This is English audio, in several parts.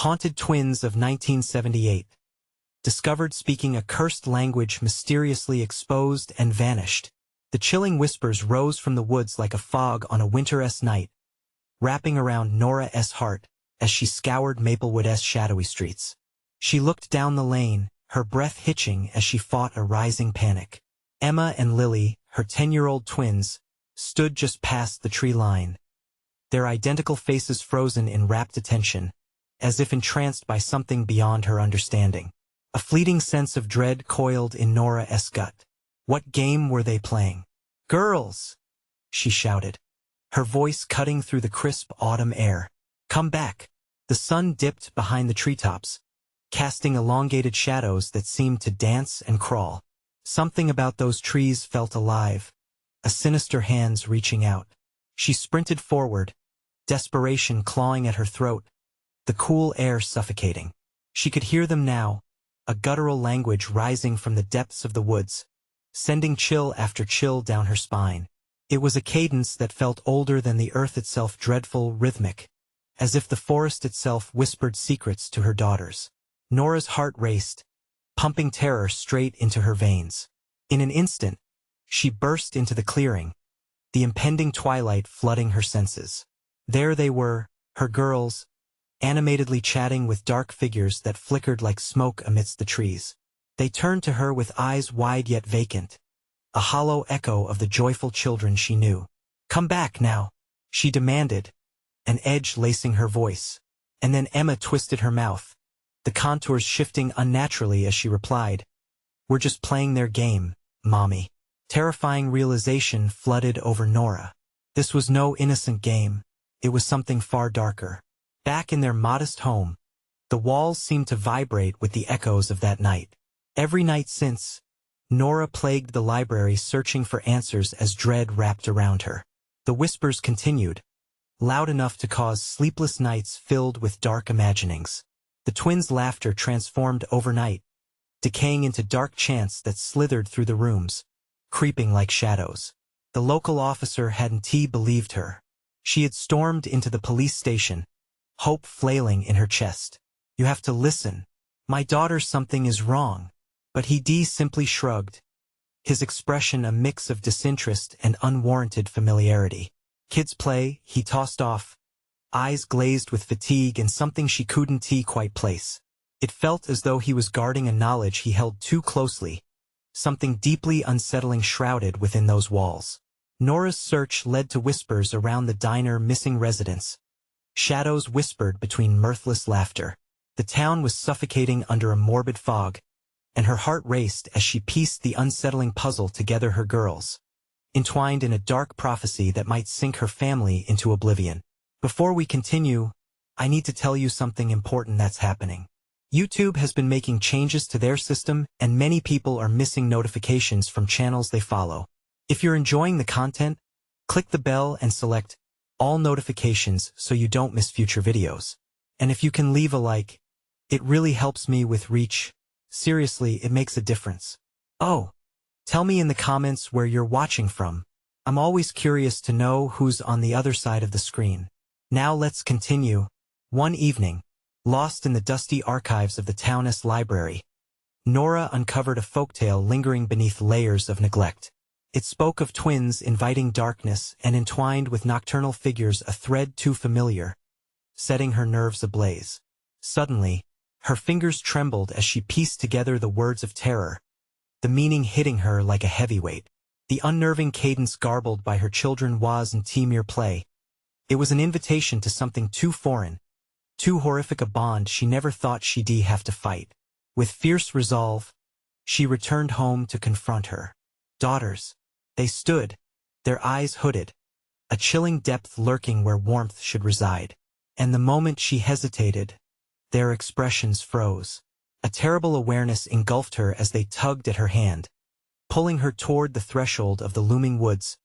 Haunted twins of 1978. Discovered speaking a cursed language mysteriously exposed and vanished. The chilling whispers rose from the woods like a fog on a winter-esque night, wrapping around Nora's heart as she scoured Maplewood's shadowy streets. She looked down the lane, her breath hitching as she fought a rising panic. Emma and Lily, her 10-year-old twins, stood just past the tree line, their identical faces frozen in rapt attention, as if entranced by something beyond her understanding. A fleeting sense of dread coiled in Nora's gut. What game were they playing? "Girls!" she shouted, her voice cutting through the crisp autumn air. "Come back!" The sun dipped behind the treetops, casting elongated shadows that seemed to dance and crawl. Something about those trees felt alive, a sinister hands reaching out. She sprinted forward, desperation clawing at her throat, the cool air suffocating. She could hear them now, a guttural language rising from the depths of the woods, sending chill after chill down her spine. It was a cadence that felt older than the earth itself, dreadful, rhythmic, as if the forest itself whispered secrets to her daughters. Nora's heart raced, pumping terror straight into her veins. In an instant, she burst into the clearing, the impending twilight flooding her senses. There they were, her girls, animatedly chatting with dark figures that flickered like smoke amidst the trees. They turned to her with eyes wide yet vacant, a hollow echo of the joyful children she knew. "Come back now," she demanded, an edge lacing her voice. And then Emma twisted her mouth, the contours shifting unnaturally as she replied, "We're just playing their game, Mommy." Terrifying realization flooded over Nora. This was no innocent game, it was something far darker. Back in their modest home, the walls seemed to vibrate with the echoes of that night. Every night since, Nora plagued the library searching for answers as dread wrapped around her. The whispers continued, loud enough to cause sleepless nights filled with dark imaginings. The twins' laughter transformed overnight, decaying into dark chants that slithered through the rooms, creeping like shadows. The local officer hadn't believed her. She had stormed into the police station, hope flailing in her chest. "You have to listen. My daughter, something is wrong." But he simply shrugged, his expression a mix of disinterest and unwarranted familiarity. "Kids play," he tossed off, eyes glazed with fatigue and something she couldn't quite place. It felt as though he was guarding a knowledge he held too closely, something deeply unsettling shrouded within those walls. Nora's search led to whispers around the diner missing residents. Shadows whispered between mirthless laughter. The town was suffocating under a morbid fog, and her heart raced as she pieced the unsettling puzzle together. Her girls, entwined in a dark prophecy that might sink her family into oblivion. Before we continue, I need to tell you something important that's happening. YouTube has been making changes to their system, and many people are missing notifications from channels they follow. If you're enjoying the content, click the bell and select all notifications so you don't miss future videos. And if you can leave a like, it really helps me with reach. Seriously, it makes a difference. Oh, tell me in the comments where you're watching from. I'm always curious to know who's on the other side of the screen. Now let's continue. One evening, lost in the dusty archives of the town's library, Nora uncovered a folktale lingering beneath layers of neglect. It spoke of twins inviting darkness and entwined with nocturnal figures, a thread too familiar, setting her nerves ablaze. Suddenly, her fingers trembled as she pieced together the words of terror, the meaning hitting her like a heavyweight. The unnerving cadence garbled by her children wasn't mere play. It was an invitation to something too foreign, too horrific, a bond she never thought she'd have to fight. With fierce resolve, she returned home to confront her daughters. They stood, their eyes hooded, a chilling depth lurking where warmth should reside. And the moment she hesitated, their expressions froze. A terrible awareness engulfed her as they tugged at her hand, pulling her toward the threshold of the looming woods,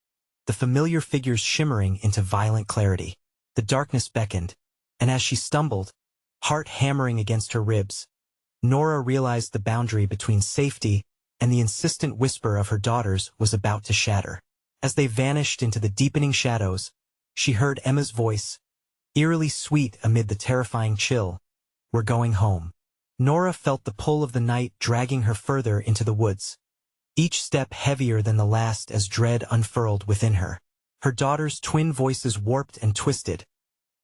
the familiar figures shimmering into violent clarity. The darkness beckoned, and as she stumbled, heart hammering against her ribs, Nora realized the boundary between safety and the insistent whisper of her daughters was about to shatter. As they vanished into the deepening shadows, she heard Emma's voice, eerily sweet amid the terrifying chill, We're going home. Nora felt the pull of the night dragging her further into the woods, each step heavier than the last as dread unfurled within her. Her daughter's twin voices warped and twisted,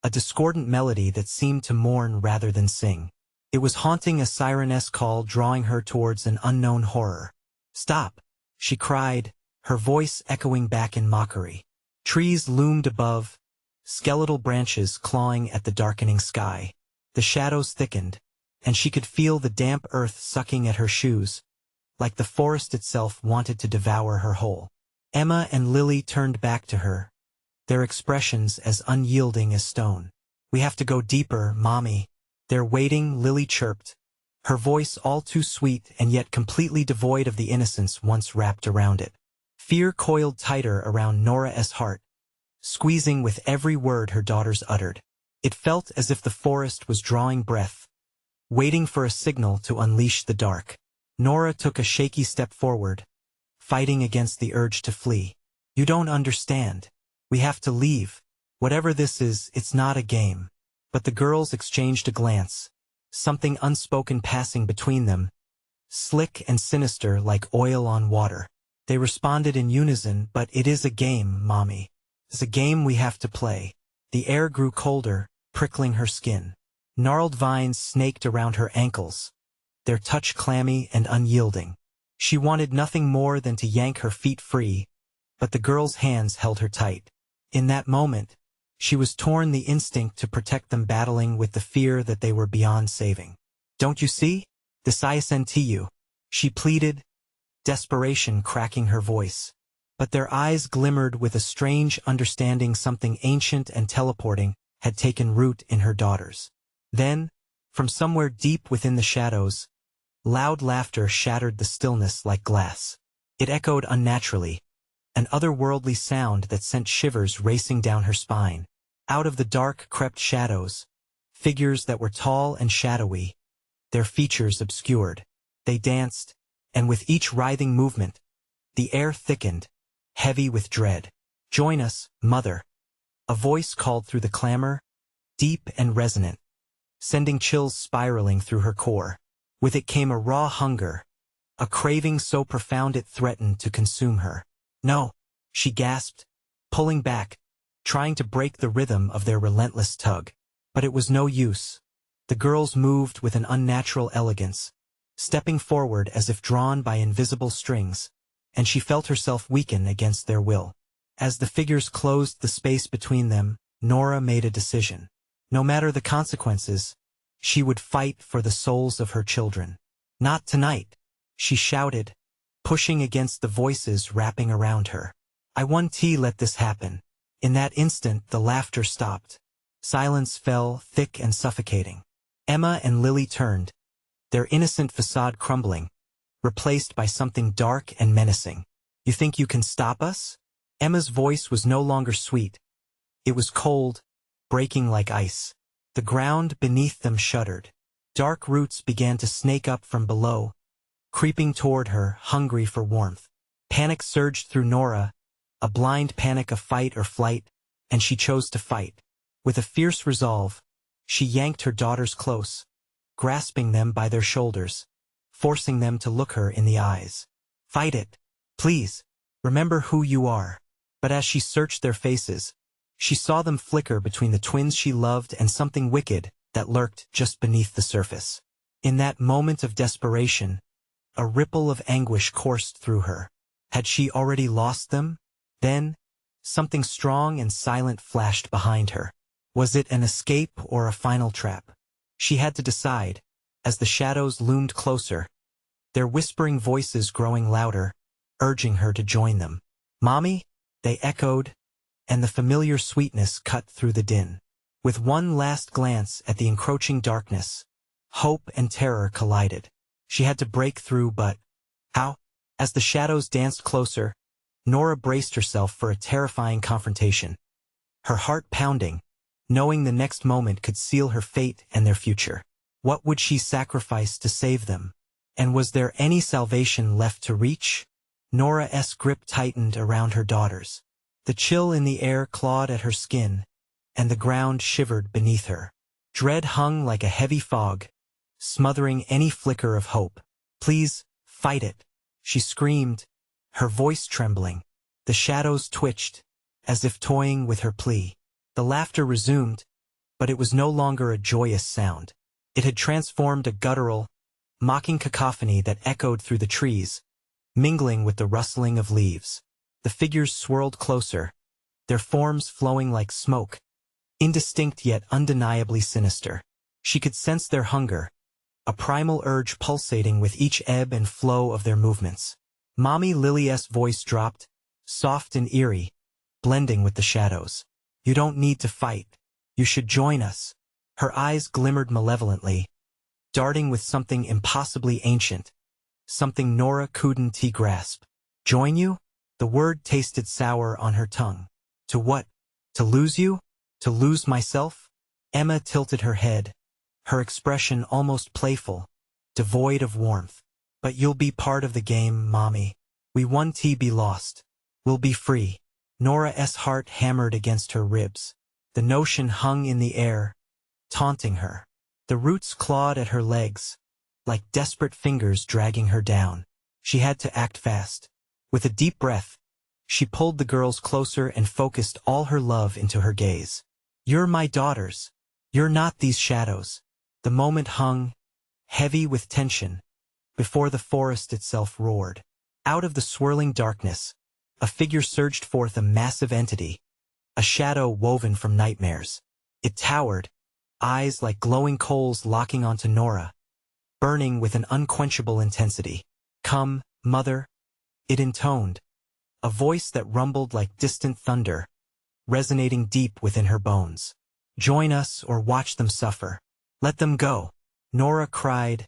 a discordant melody that seemed to mourn rather than sing. It was haunting, a siren-esque call drawing her towards an unknown horror. "Stop!" she cried, her voice echoing back in mockery. Trees loomed above, skeletal branches clawing at the darkening sky. The shadows thickened, and she could feel the damp earth sucking at her shoes, like the forest itself wanted to devour her whole. Emma and Lily turned back to her, their expressions as unyielding as stone. "We have to go deeper, Mommy. They're waiting," Lily chirped, her voice all too sweet and yet completely devoid of the innocence once wrapped around it. Fear coiled tighter around Nora's heart, squeezing with every word her daughters uttered. It felt as if the forest was drawing breath, waiting for a signal to unleash the dark. Nora took a shaky step forward, fighting against the urge to flee. "You don't understand. We have to leave. Whatever this is, it's not a game." But the girls exchanged a glance, something unspoken passing between them, slick and sinister like oil on water. They responded in unison, "But it is a game, Mommy. It's a game we have to play." The air grew colder, prickling her skin. Gnarled vines snaked around her ankles, their touch clammy and unyielding. She wanted nothing more than to yank her feet free, but the girls' hands held her tight. In that moment, she was torn, the instinct to protect them battling with the fear that they were beyond saving. "Don't you see? This isn't you," she pleaded, desperation cracking her voice. But their eyes glimmered with a strange understanding. Something ancient and teleporting had taken root in her daughters. Then, from somewhere deep within the shadows, loud laughter shattered the stillness like glass. It echoed unnaturally, an otherworldly sound that sent shivers racing down her spine. Out of the dark crept shadows, figures that were tall and shadowy, their features obscured. They danced, and with each writhing movement, the air thickened, heavy with dread. "Join us, Mother," a voice called through the clamor, deep and resonant, sending chills spiraling through her core. With it came a raw hunger, a craving so profound it threatened to consume her. "No," she gasped, pulling back, trying to break the rhythm of their relentless tug. But it was no use. The girls moved with an unnatural elegance, stepping forward as if drawn by invisible strings, and she felt herself weaken against their will. As the figures closed the space between them, Nora made a decision. No matter the consequences, she would fight for the souls of her children. "Not tonight," she shouted, pushing against the voices wrapping around her. "I won't let this happen." In that instant, the laughter stopped. Silence fell, thick and suffocating. Emma and Lily turned, their innocent facade crumbling, replaced by something dark and menacing. "You think you can stop us?" Emma's voice was no longer sweet. It was cold, breaking like ice. The ground beneath them shuddered. Dark roots began to snake up from below, creeping toward her, hungry for warmth. Panic surged through Nora, a blind panic of fight or flight, and she chose to fight. With a fierce resolve, she yanked her daughters close, grasping them by their shoulders, forcing them to look her in the eyes. "Fight it, please. Remember who you are." But as she searched their faces, she saw them flicker between the twins she loved and something wicked that lurked just beneath the surface. In that moment of desperation, a ripple of anguish coursed through her. Had she already lost them? Then, something strong and silent flashed behind her. Was it an escape or a final trap? She had to decide, as the shadows loomed closer, their whispering voices growing louder, urging her to join them. "Mommy?" they echoed, and the familiar sweetness cut through the din. With one last glance at the encroaching darkness, hope and terror collided. She had to break through, but how? As the shadows danced closer, Nora braced herself for a terrifying confrontation, her heart pounding, knowing the next moment could seal her fate and their future. What would she sacrifice to save them? And was there any salvation left to reach? Nora's grip tightened around her daughters. The chill in the air clawed at her skin, and the ground shivered beneath her. Dread hung like a heavy fog, smothering any flicker of hope. "Please, fight it," she screamed, her voice trembling. The shadows twitched, as if toying with her plea. The laughter resumed, but it was no longer a joyous sound. It had transformed a guttural, mocking cacophony that echoed through the trees, mingling with the rustling of leaves. The figures swirled closer, their forms flowing like smoke, indistinct yet undeniably sinister. She could sense their hunger, a primal urge pulsating with each ebb and flow of their movements. Mommy Lily's voice dropped, soft and eerie, blending with the shadows. "You don't need to fight. You should join us." Her eyes glimmered malevolently, darting with something impossibly ancient, something Nora couldn't grasp. "Join you?" The word tasted sour on her tongue. "To what? To lose you? To lose myself?" Emma tilted her head, her expression almost playful, devoid of warmth. "But you'll be part of the game, Mommy. We won't be lost. We'll be free." Nora's heart hammered against her ribs. The notion hung in the air, taunting her. The roots clawed at her legs, like desperate fingers dragging her down. She had to act fast. With a deep breath, she pulled the girls closer and focused all her love into her gaze. "You're my daughters. You're not these shadows." The moment hung, heavy with tension, before the forest itself roared. Out of the swirling darkness, a figure surged forth, a massive entity, a shadow woven from nightmares. It towered, eyes like glowing coals locking onto Nora, burning with an unquenchable intensity. "Come, Mother," it intoned, a voice that rumbled like distant thunder, resonating deep within her bones. "Join us or watch them suffer. Let them go." Nora cried,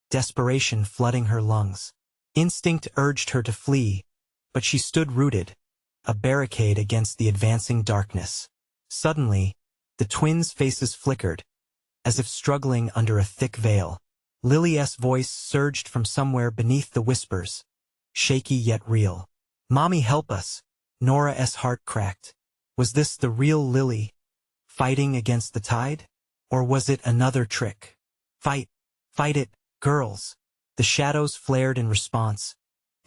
desperation flooding her lungs. Instinct urged her to flee, but she stood rooted, a barricade against the advancing darkness. Suddenly, the twins' faces flickered, as if struggling under a thick veil. Lily's voice surged from somewhere beneath the whispers, shaky yet real. "Mommy, help us." Nora's heart cracked. Was this the real Lily, fighting against the tide? Or was it another trick? "Fight! Fight it, girls!" The shadows flared in response,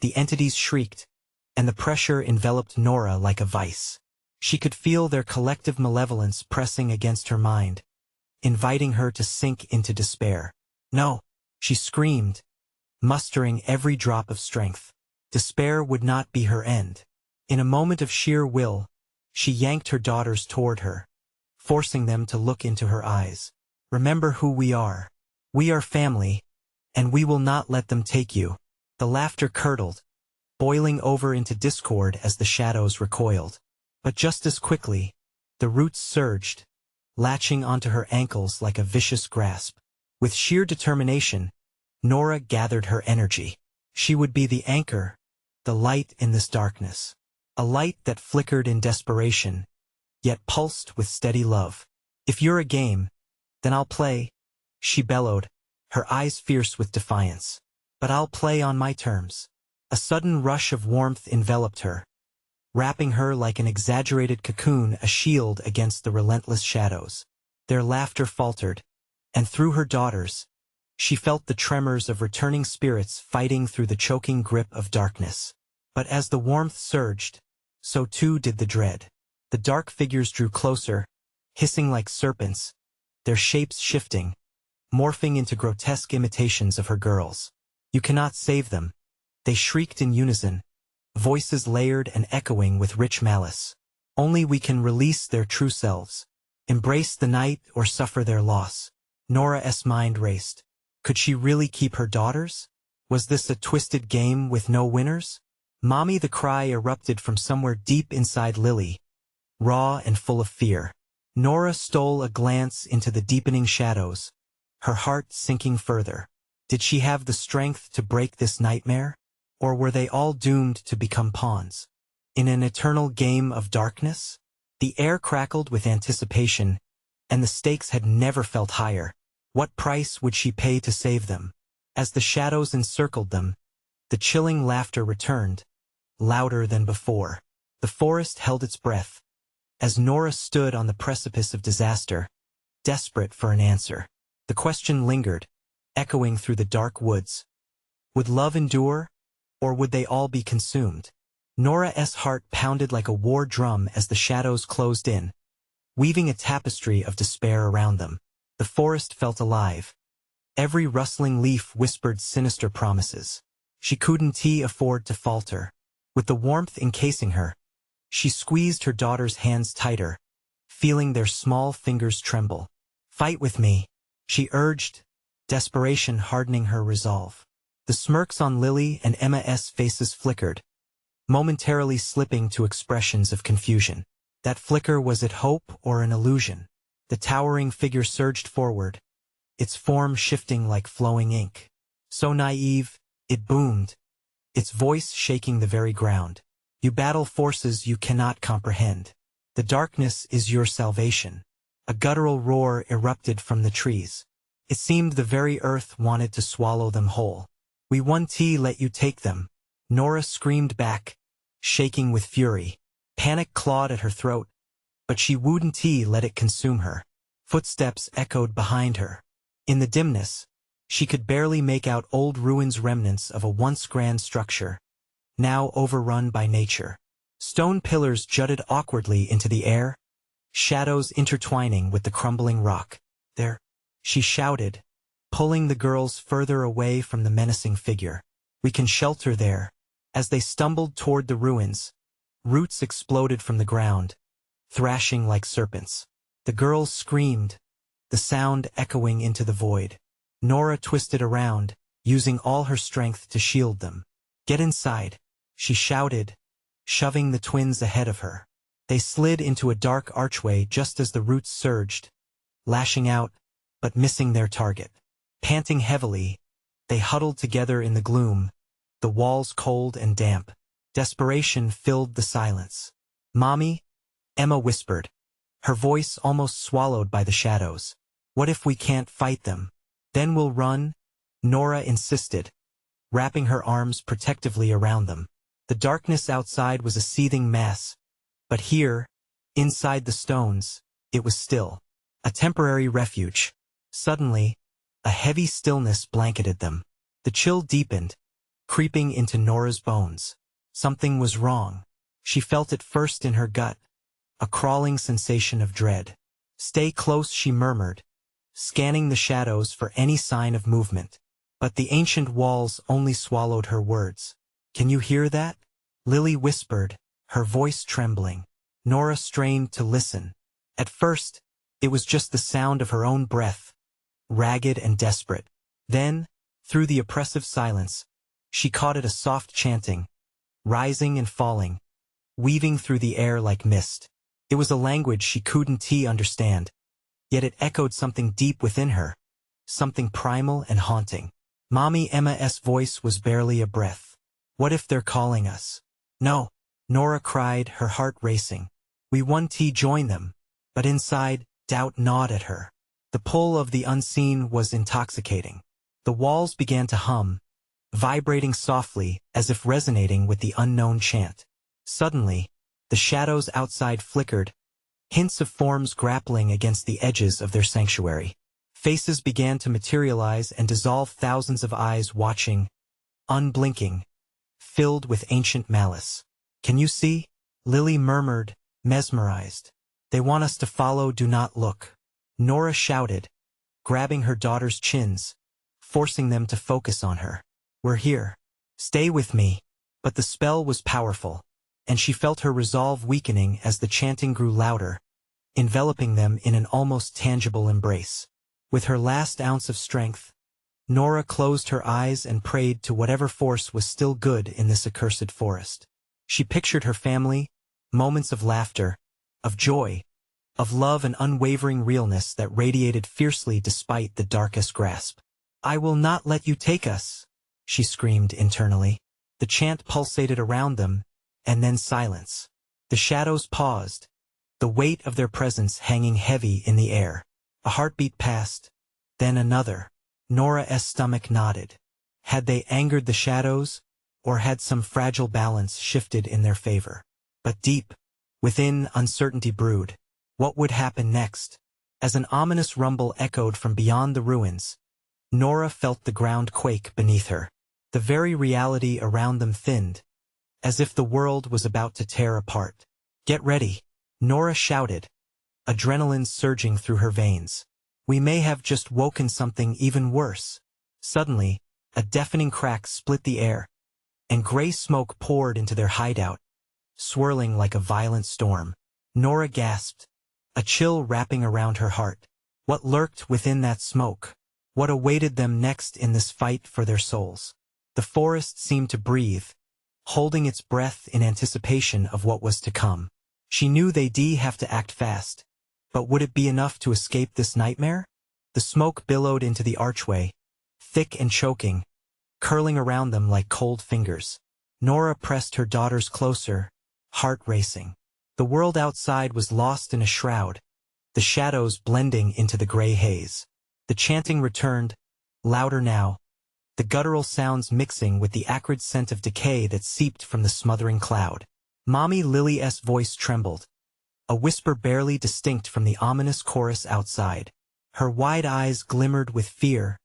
the entities shrieked, and the pressure enveloped Nora like a vice. She could feel their collective malevolence pressing against her mind, inviting her to sink into despair. "No!" she screamed, mustering every drop of strength. Despair would not be her end. In a moment of sheer will, she yanked her daughters toward her, forcing them to look into her eyes. "Remember who we are. We are family, and we will not let them take you." The laughter curdled, boiling over into discord as the shadows recoiled. But just as quickly, the roots surged, latching onto her ankles like a vicious grasp. With sheer determination, Nora gathered her energy. She would be the anchor, the light in this darkness. A light that flickered in desperation, yet pulsed with steady love. "If you're a game, then I'll play," she bellowed, her eyes fierce with defiance. "But I'll play on my terms." A sudden rush of warmth enveloped her, wrapping her like an exaggerated cocoon, a shield against the relentless shadows. Their laughter faltered, and through her daughters, she felt the tremors of returning spirits fighting through the choking grip of darkness. But as the warmth surged, so too did the dread. The dark figures drew closer, hissing like serpents, their shapes shifting, morphing into grotesque imitations of her girls. "You cannot save them," they shrieked in unison, voices layered and echoing with rich malice. "Only we can release their true selves, embrace the night or suffer their loss." Nora's mind raced. Could she really keep her daughters? Was this a twisted game with no winners? "Mommy!" The cry erupted from somewhere deep inside Lily, raw and full of fear. Nora stole a glance into the deepening shadows, her heart sinking further. Did she have the strength to break this nightmare? Or were they all doomed to become pawns in an eternal game of darkness? The air crackled with anticipation, and the stakes had never felt higher. What price would she pay to save them? As the shadows encircled them, the chilling laughter returned, louder than before. The forest held its breath, as Nora stood on the precipice of disaster, desperate for an answer. The question lingered, echoing through the dark woods. Would love endure, or would they all be consumed? Nora's heart pounded like a war drum as the shadows closed in, weaving a tapestry of despair around them. The forest felt alive. Every rustling leaf whispered sinister promises. She couldn't afford to falter. With the warmth encasing her, she squeezed her daughter's hands tighter, feeling their small fingers tremble. "Fight with me," she urged, desperation hardening her resolve. The smirks on Lily and Emma's faces flickered, momentarily slipping to expressions of confusion. That flicker, was it hope or an illusion? The towering figure surged forward, its form shifting like flowing ink. So naive, it boomed, its voice shaking the very ground. "You battle forces you cannot comprehend. The darkness is your salvation." A guttural roar erupted from the trees. It seemed the very earth wanted to swallow them whole. "We won't let you take them," Nora screamed back, shaking with fury. Panic clawed at her throat, but she wouldn't let it consume her. Footsteps echoed behind her. In the dimness, she could barely make out old ruins, remnants of a once grand structure, now overrun by nature. Stone pillars jutted awkwardly into the air, shadows intertwining with the crumbling rock. "There," she shouted, pulling the girls further away from the menacing figure. "We can shelter there." As they stumbled toward the ruins, roots exploded from the ground, thrashing like serpents. The girls screamed, the sound echoing into the void. Nora twisted around, using all her strength to shield them. "Get inside," she shouted, shoving the twins ahead of her. They slid into a dark archway just as the roots surged, lashing out, but missing their target. Panting heavily, they huddled together in the gloom, the walls cold and damp. Desperation filled the silence. "Mommy," Emma whispered, her voice almost swallowed by the shadows. "What if we can't fight them? Then we'll run," Nora insisted, wrapping her arms protectively around them. The darkness outside was a seething mass, but here, inside the stones, it was still. A temporary refuge. Suddenly, a heavy stillness blanketed them. The chill deepened, creeping into Nora's bones. Something was wrong. She felt it first in her gut, a crawling sensation of dread. "Stay close," she murmured, scanning the shadows for any sign of movement. But the ancient walls only swallowed her words. "Can you hear that?" Lily whispered, her voice trembling. Nora strained to listen. At first, it was just the sound of her own breath, ragged and desperate. Then, through the oppressive silence, she caught it, a soft chanting, rising and falling, weaving through the air like mist. It was a language she couldn't understand, yet it echoed something deep within her, something primal and haunting. Mommy Emma's voice was barely a breath. "What if they're calling us?" "No," Nora cried, her heart racing. "We won't join them." But inside, doubt gnawed at her. The pull of the unseen was intoxicating. The walls began to hum, vibrating softly as if resonating with the unknown chant. Suddenly, the shadows outside flickered, hints of forms grappling against the edges of their sanctuary. Faces began to materialize and dissolve, thousands of eyes watching, unblinking, filled with ancient malice. "Can you see?" Lily murmured, mesmerized. "They want us to follow, do not look." Nora shouted, grabbing her daughter's chins, forcing them to focus on her. "We're here. Stay with me." But the spell was powerful, and she felt her resolve weakening as the chanting grew louder, enveloping them in an almost tangible embrace. With her last ounce of strength, Nora closed her eyes and prayed to whatever force was still good in this accursed forest. She pictured her family, moments of laughter, of joy, of love and unwavering realness that radiated fiercely despite the darkest grasp. "I will not let you take us," she screamed internally. The chant pulsated around them, and then silence. The shadows paused, the weight of their presence hanging heavy in the air. A heartbeat passed, then another. Nora's stomach nodded. Had they angered the shadows, or had some fragile balance shifted in their favor? But deep within, uncertainty brewed. What would happen next? As an ominous rumble echoed from beyond the ruins, Nora felt the ground quake beneath her. The very reality around them thinned, as if the world was about to tear apart. "Get ready," Nora shouted, adrenaline surging through her veins. "We may have just woken something even worse." Suddenly, a deafening crack split the air, and gray smoke poured into their hideout, swirling like a violent storm. Nora gasped, a chill wrapping around her heart. What lurked within that smoke? What awaited them next in this fight for their souls? The forest seemed to breathe, holding its breath in anticipation of what was to come. She knew they'd have to act fast, but would it be enough to escape this nightmare? The smoke billowed into the archway, thick and choking, curling around them like cold fingers. Nora pressed her daughters closer, heart racing. The world outside was lost in a shroud, the shadows blending into the gray haze. The chanting returned, louder now, the guttural sounds mixing with the acrid scent of decay that seeped from the smothering cloud. Mommy Lily's voice trembled, a whisper barely distinct from the ominous chorus outside. Her wide eyes glimmered with fear,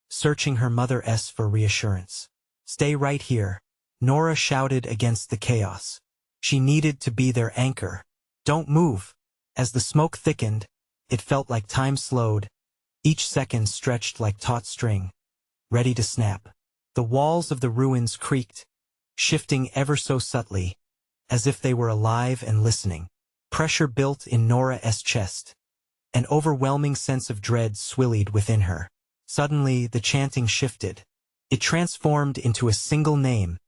searching her mother's for reassurance. "Stay right here," Nora shouted against the chaos. She needed to be their anchor. "Don't move." As the smoke thickened, it felt like time slowed, each second stretched like taut string, ready to snap. The walls of the ruins creaked, shifting ever so subtly, as if they were alive and listening. Pressure built in Nora's chest. An overwhelming sense of dread swirled within her. Suddenly, the chanting shifted. It transformed into a single name,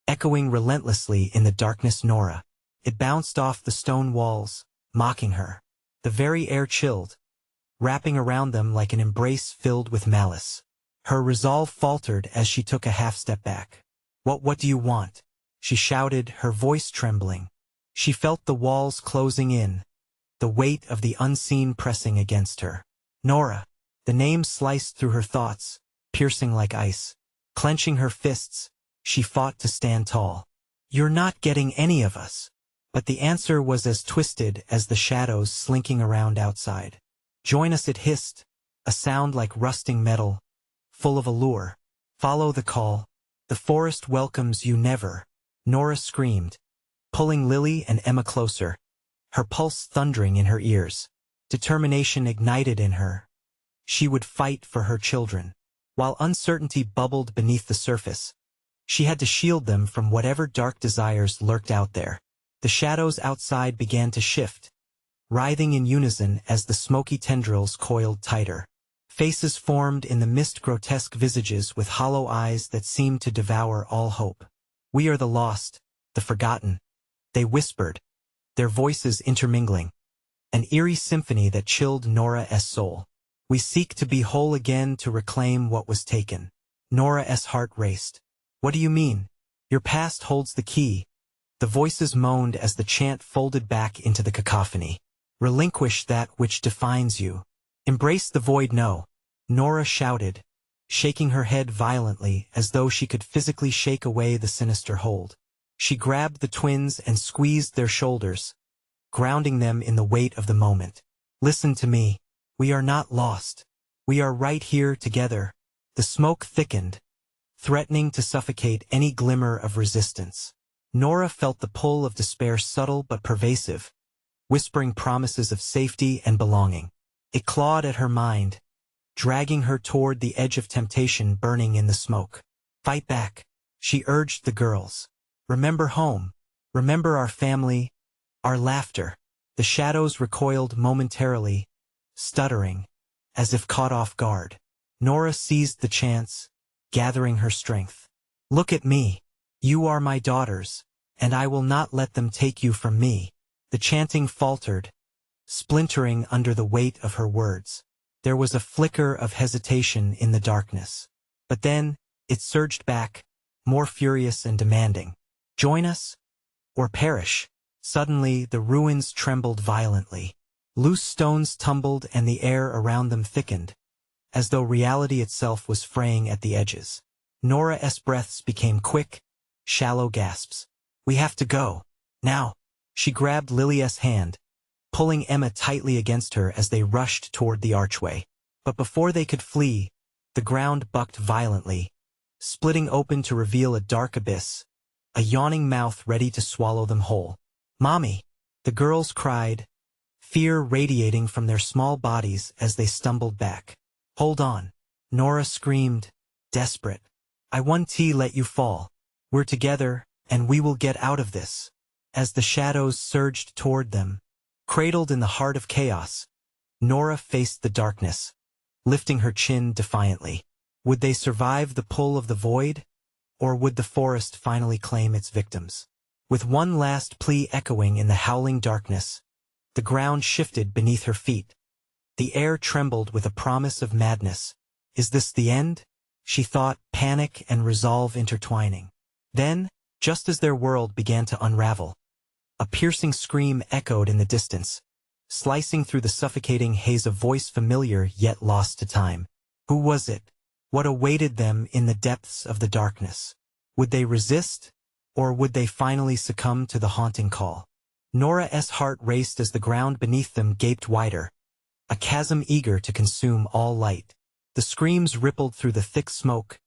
echoing relentlessly in the darkness. Nora. It bounced off the stone walls, mocking her. The very air chilled, wrapping around them like an embrace filled with malice. Her resolve faltered as she took a half-step back. What do you want?" she shouted, her voice trembling. She felt the walls closing in, the weight of the unseen pressing against her. "Nora." The name sliced through her thoughts, piercing like ice. Clenching her fists, she fought to stand tall. "You're not getting any of us." But the answer was as twisted as the shadows slinking around outside. "Join us," it hissed, a sound like rusting metal, full of allure. "Follow the call. The forest welcomes you." "Never," Nora screamed, pulling Lily and Emma closer, her pulse thundering in her ears. Determination ignited in her. She would fight for her children. While uncertainty bubbled beneath the surface, she had to shield them from whatever dark desires lurked out there. The shadows outside began to shift, writhing in unison as the smoky tendrils coiled tighter. Faces formed in the mist, grotesque visages with hollow eyes that seemed to devour all hope. "We are the lost, the forgotten," they whispered, their voices intermingling, an eerie symphony that chilled Nora's soul. "We seek to be whole again, to reclaim what was taken." Nora's heart raced. "What do you mean?" "Your past holds the key," the voices moaned as the chant folded back into the cacophony. "Relinquish that which defines you. Embrace the void." "No," Nora shouted, shaking her head violently as though she could physically shake away the sinister hold. She grabbed the twins and squeezed their shoulders, grounding them in the weight of the moment. "Listen to me. We are not lost. We are right here together." The smoke thickened, threatening to suffocate any glimmer of resistance. Nora felt the pull of despair, subtle but pervasive, whispering promises of safety and belonging. It clawed at her mind, dragging her toward the edge of temptation burning in the smoke. "Fight back," she urged the girls. "Remember home. Remember our family, our laughter." The shadows recoiled momentarily, stuttering, as if caught off guard. Nora seized the chance, gathering her strength. "Look at me. You are my daughters, and I will not let them take you from me." The chanting faltered, splintering under the weight of her words. There was a flicker of hesitation in the darkness. But then, it surged back, more furious and demanding. "Join us, or perish." Suddenly, the ruins trembled violently. Loose stones tumbled and the air around them thickened, as though reality itself was fraying at the edges. Nora's breaths became quick, shallow gasps. "We have to go. Now." She grabbed Lily's hand, pulling Emma tightly against her as they rushed toward the archway. But before they could flee, the ground bucked violently, splitting open to reveal a dark abyss, a yawning mouth ready to swallow them whole. "Mommy!" the girls cried, fear radiating from their small bodies as they stumbled back. "Hold on," Nora screamed, desperate. "I won't let you fall. We're together, and we will get out of this." As the shadows surged toward them, cradled in the heart of chaos, Nora faced the darkness, lifting her chin defiantly. Would they survive the pull of the void, or would the forest finally claim its victims? With one last plea echoing in the howling darkness, the ground shifted beneath her feet. The air trembled with a promise of madness. Is this the end? She thought, panic and resolve intertwining. Then, just as their world began to unravel, a piercing scream echoed in the distance, slicing through the suffocating haze, a voice familiar yet lost to time. Who was it? What awaited them in the depths of the darkness? Would they resist, or would they finally succumb to the haunting call? Nora's heart raced as the ground beneath them gaped wider, a chasm eager to consume all light. The screams rippled through the thick smoke,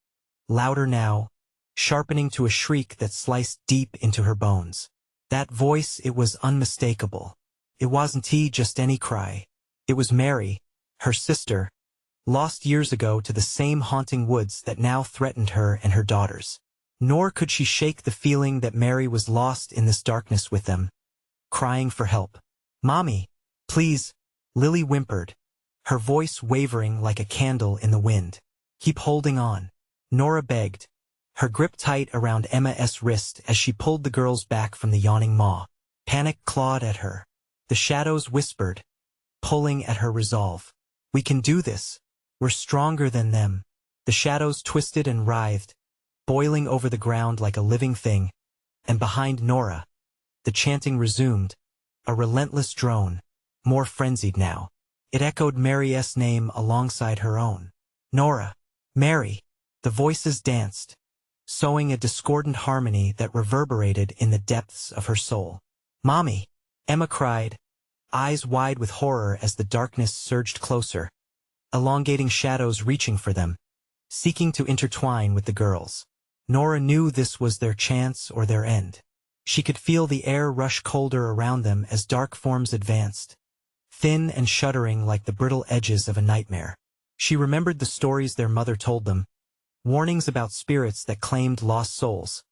louder now, sharpening to a shriek that sliced deep into her bones. That voice, it was unmistakable. It wasn't just any cry. It was Mary, her sister, lost years ago to the same haunting woods that now threatened her and her daughters. Nor could she shake the feeling that Mary was lost in this darkness with them, crying for help. "Mommy, please," Lily whimpered, her voice wavering like a candle in the wind. "Keep holding on," Nora begged, her grip tight around Emma's wrist as she pulled the girls back from the yawning maw. Panic clawed at her. The shadows whispered, pulling at her resolve. "We can do this. We're stronger than them." The shadows twisted and writhed, boiling over the ground like a living thing, and behind Nora, the chanting resumed, a relentless drone, more frenzied now. It echoed Mary's name alongside her own. "Nora, Mary." The voices danced, sowing a discordant harmony that reverberated in the depths of her soul. "Mommy," Emma cried, eyes wide with horror as the darkness surged closer, elongating shadows reaching for them, seeking to intertwine with the girls. Nora knew this was their chance or their end. She could feel the air rush colder around them as dark forms advanced, thin and shuddering like the brittle edges of a nightmare. She remembered the stories their mother told them, warnings about spirits that claimed lost souls,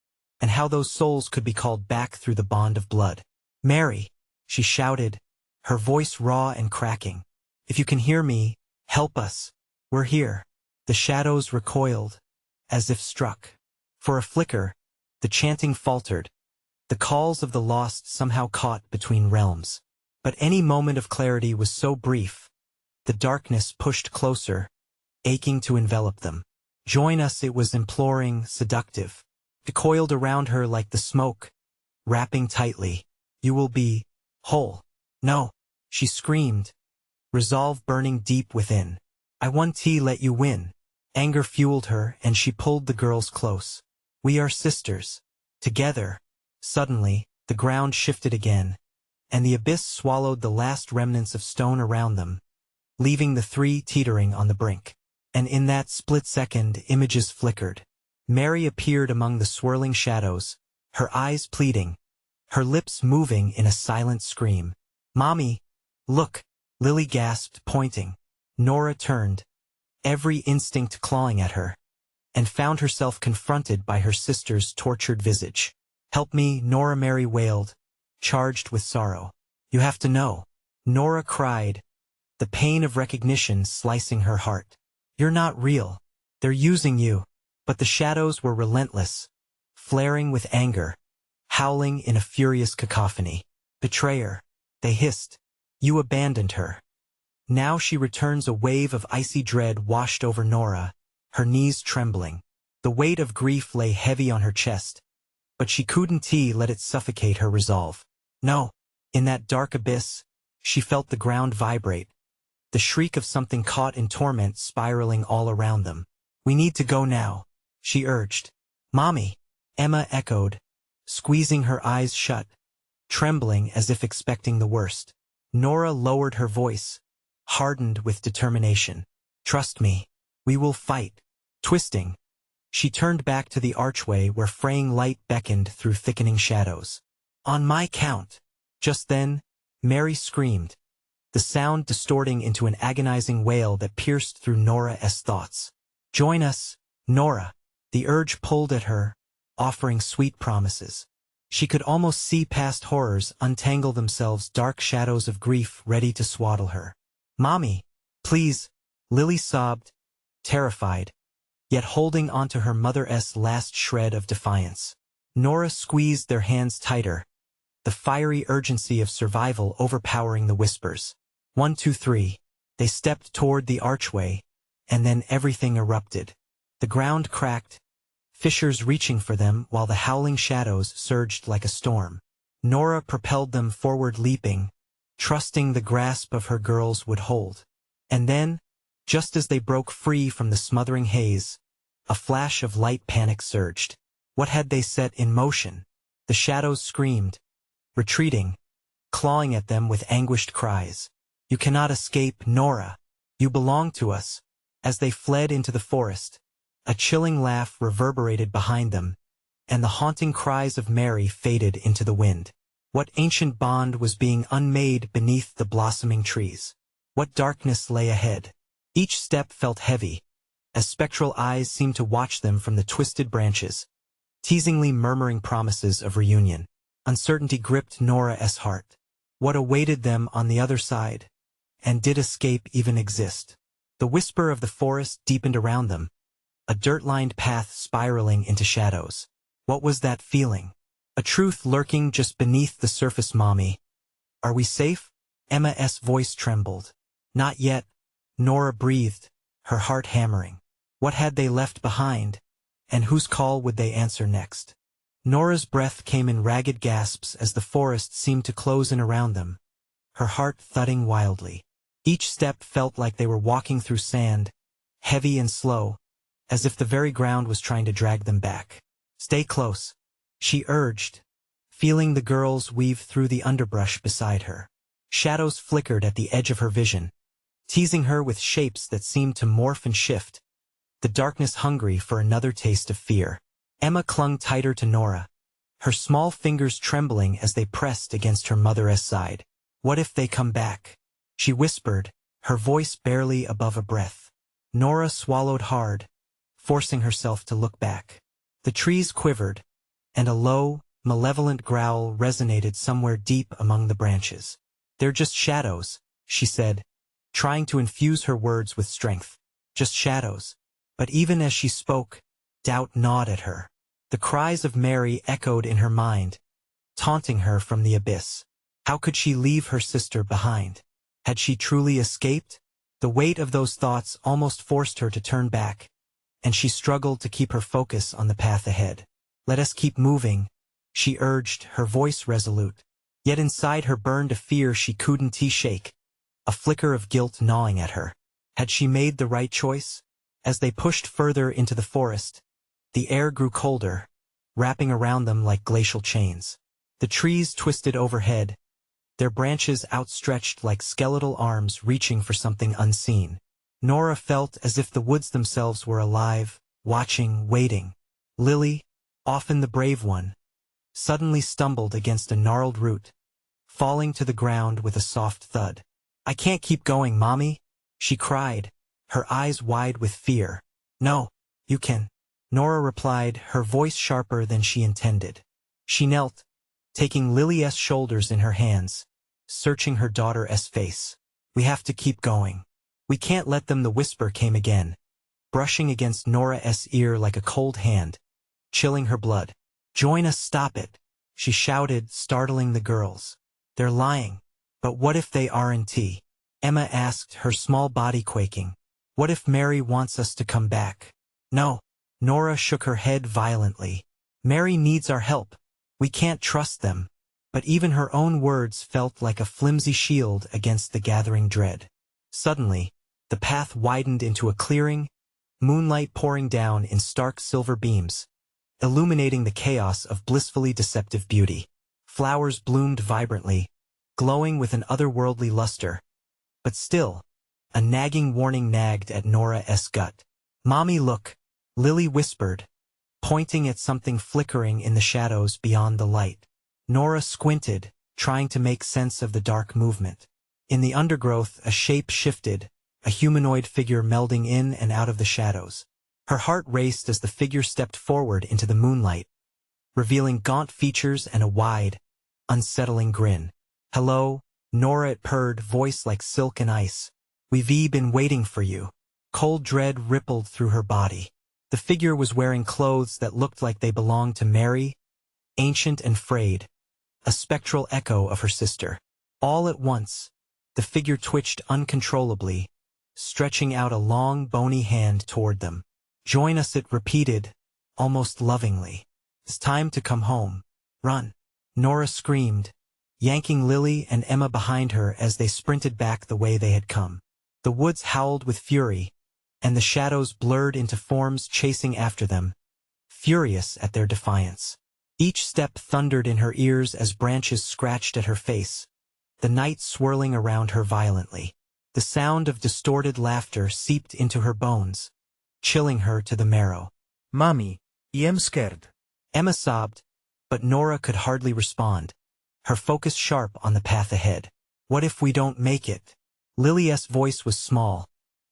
and how those souls could be called back through the bond of blood. "Mary," she shouted, her voice raw and cracking. "If you can hear me, help us. We're here." The shadows recoiled, as if struck. For a flicker, the chanting faltered, the calls of the lost somehow caught between realms. But any moment of clarity was so brief. The darkness pushed closer, aching to envelop them. "Join us," it was imploring, seductive. It coiled around her like the smoke, wrapping tightly. "You will be whole." "No," she screamed, resolve burning deep within. "I won't let you win." Anger fueled her, and she pulled the girls close. "We are sisters. Together." Suddenly, the ground shifted again, and the abyss swallowed the last remnants of stone around them, leaving the three teetering on the brink. And in that split second, images flickered. Mary appeared among the swirling shadows, her eyes pleading, her lips moving in a silent scream. "Mommy, look," Lily gasped, pointing. Nora turned, every instinct clawing at her, and found herself confronted by her sister's tortured visage. "Help me," Nora Mary wailed, charged with sorrow. "You have to know," Nora cried, the pain of recognition slicing her heart. "You're not real. They're using you." But the shadows were relentless, flaring with anger, howling in a furious cacophony. "Betrayer," they hissed. "You abandoned her." Now she returns. A wave of icy dread washed over Nora, her knees trembling. The weight of grief lay heavy on her chest, but she couldn't let it suffocate her resolve. No. In that dark abyss, she felt the ground vibrate, the shriek of something caught in torment spiraling all around them. "We need to go now," she urged. "Mommy," Emma echoed, squeezing her eyes shut, trembling as if expecting the worst. Nora lowered her voice, hardened with determination. Trust me. We will fight. Twisting, she turned back to the archway where fraying light beckoned through thickening shadows. On my count. Just then, Mary screamed, the sound distorting into an agonizing wail that pierced through Nora's thoughts. Join us, Nora. The urge pulled at her, offering sweet promises. She could almost see past horrors untangle themselves, dark shadows of grief ready to swaddle her. Mommy, please, Lily sobbed, terrified, yet holding onto her mother's last shred of defiance. Nora squeezed their hands tighter, the fiery urgency of survival overpowering the whispers. 1, 2, 3. They stepped toward the archway, and then everything erupted. The ground cracked, fissures reaching for them while the howling shadows surged like a storm. Nora propelled them forward, leaping, trusting the grasp of her girls would hold. And then, just as they broke free from the smothering haze, a flash of light panic surged. What had they set in motion? The shadows screamed, retreating, clawing at them with anguished cries. You cannot escape, Nora. You belong to us. As they fled into the forest, a chilling laugh reverberated behind them, and the haunting cries of Mary faded into the wind. What ancient bond was being unmade beneath the blossoming trees? What darkness lay ahead? Each step felt heavy, as spectral eyes seemed to watch them from the twisted branches, teasingly murmuring promises of reunion. Uncertainty gripped Nora's heart. What awaited them on the other side? And did escape even exist? The whisper of the forest deepened around them, a dirt-lined path spiraling into shadows. What was that feeling? A truth lurking just beneath the surface. Mommy, are we safe? Emma's voice trembled. Not yet, Nora breathed, her heart hammering. What had they left behind, and whose call would they answer next? Nora's breath came in ragged gasps as the forest seemed to close in around them, her heart thudding wildly. Each step felt like they were walking through sand, heavy and slow, as if the very ground was trying to drag them back. Stay close, she urged, feeling the girls weave through the underbrush beside her. Shadows flickered at the edge of her vision, teasing her with shapes that seemed to morph and shift, the darkness hungry for another taste of fear. Emma clung tighter to Nora, her small fingers trembling as they pressed against her mother's side. What if they come back? She whispered, her voice barely above a breath. Nora swallowed hard, forcing herself to look back. The trees quivered, and a low, malevolent growl resonated somewhere deep among the branches. They're just shadows, she said, trying to infuse her words with strength. Just shadows. But even as she spoke, doubt gnawed at her. The cries of Mary echoed in her mind, taunting her from the abyss. How could she leave her sister behind? Had she truly escaped? The weight of those thoughts almost forced her to turn back, and she struggled to keep her focus on the path ahead. Let us keep moving, she urged, her voice resolute. Yet inside her burned a fear she couldn't shake, a flicker of guilt gnawing at her. Had she made the right choice? As they pushed further into the forest, the air grew colder, wrapping around them like glacial chains. The trees twisted overhead, their branches outstretched like skeletal arms reaching for something unseen. Nora felt as if the woods themselves were alive, watching, waiting. Lily, often the brave one, suddenly stumbled against a gnarled root, falling to the ground with a soft thud. I can't keep going, Mommy, she cried, her eyes wide with fear. No, you can, Nora replied, her voice sharper than she intended. She knelt, taking Lily's shoulders in her hands, searching her daughter's face. We have to keep going. We can't let them. The whisper came again, brushing against Nora's ear like a cold hand, chilling her blood. Join us, stop it, she shouted, startling the girls. They're lying. But what if they aren't? Emma asked, her small body quaking. What if Mary wants us to come back? No. Nora shook her head violently. Mary needs our help. We can't trust them. But even her own words felt like a flimsy shield against the gathering dread. Suddenly, the path widened into a clearing, moonlight pouring down in stark silver beams, illuminating the chaos of blissfully deceptive beauty. Flowers bloomed vibrantly, glowing with an otherworldly luster. But still, a nagging warning nagged at Nora's gut. "Mommy, look," Lily whispered, pointing at something flickering in the shadows beyond the light. Nora squinted, trying to make sense of the dark movement. In the undergrowth, a shape shifted, a humanoid figure melding in and out of the shadows. Her heart raced as the figure stepped forward into the moonlight, revealing gaunt features and a wide, unsettling grin. "Hello," Nora, it purred, voice like silk and ice. "We've been waiting for you." Cold dread rippled through her body. The figure was wearing clothes that looked like they belonged to Mary, ancient and frayed, a spectral echo of her sister. All at once, the figure twitched uncontrollably, stretching out a long, bony hand toward them. "Join us," it repeated, almost lovingly. "It's time to come home. Run." Nora screamed, yanking Lily and Emma behind her as they sprinted back the way they had come. The woods howled with fury, and the shadows blurred into forms chasing after them, furious at their defiance. Each step thundered in her ears as branches scratched at her face, the night swirling around her violently. The sound of distorted laughter seeped into her bones, chilling her to the marrow. "Mommy, I'm scared." Emma sobbed, but Nora could hardly respond, her focus sharp on the path ahead. "What if we don't make it?" Lily's voice was small,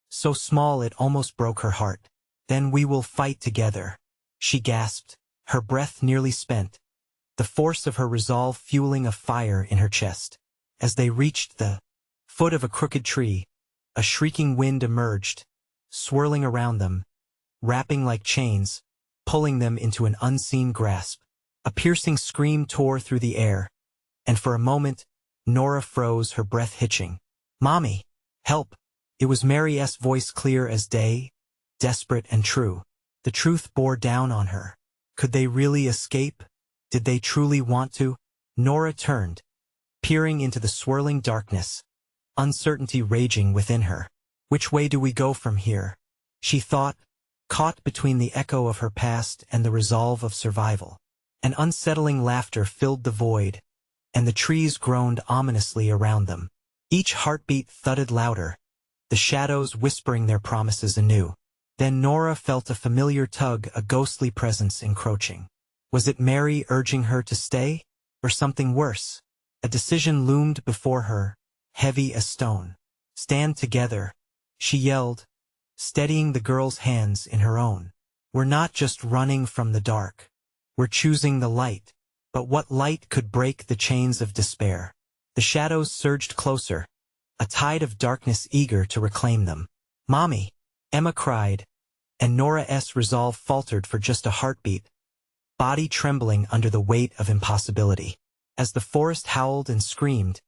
so small it almost broke her heart. "Then we will fight together," she gasped, her breath nearly spent, the force of her resolve fueling a fire in her chest. As they reached the foot of a crooked tree, a shrieking wind emerged, swirling around them, wrapping like chains, pulling them into an unseen grasp. A piercing scream tore through the air, and for a moment, Nora froze, her breath hitching. "Mommy, help!" It was Mary's voice, clear as day, desperate and true. The truth bore down on her. Could they really escape? Did they truly want to? Nora turned, peering into the swirling darkness, uncertainty raging within her. Which way do we go from here? She thought, caught between the echo of her past and the resolve of survival. An unsettling laughter filled the void, and the trees groaned ominously around them. Each heartbeat thudded louder, the shadows whispering their promises anew. Then Nora felt a familiar tug, a ghostly presence encroaching. Was it Mary urging her to stay, or something worse? A decision loomed before her, heavy as stone. "Stand together," she yelled, steadying the girl's hands in her own. "We're not just running from the dark. We're choosing the light." But what light could break the chains of despair? The shadows surged closer, a tide of darkness eager to reclaim them. "Mommy!" Emma cried, and Nora's resolve faltered for just a heartbeat, body trembling under the weight of impossibility. As the forest howled and screamed,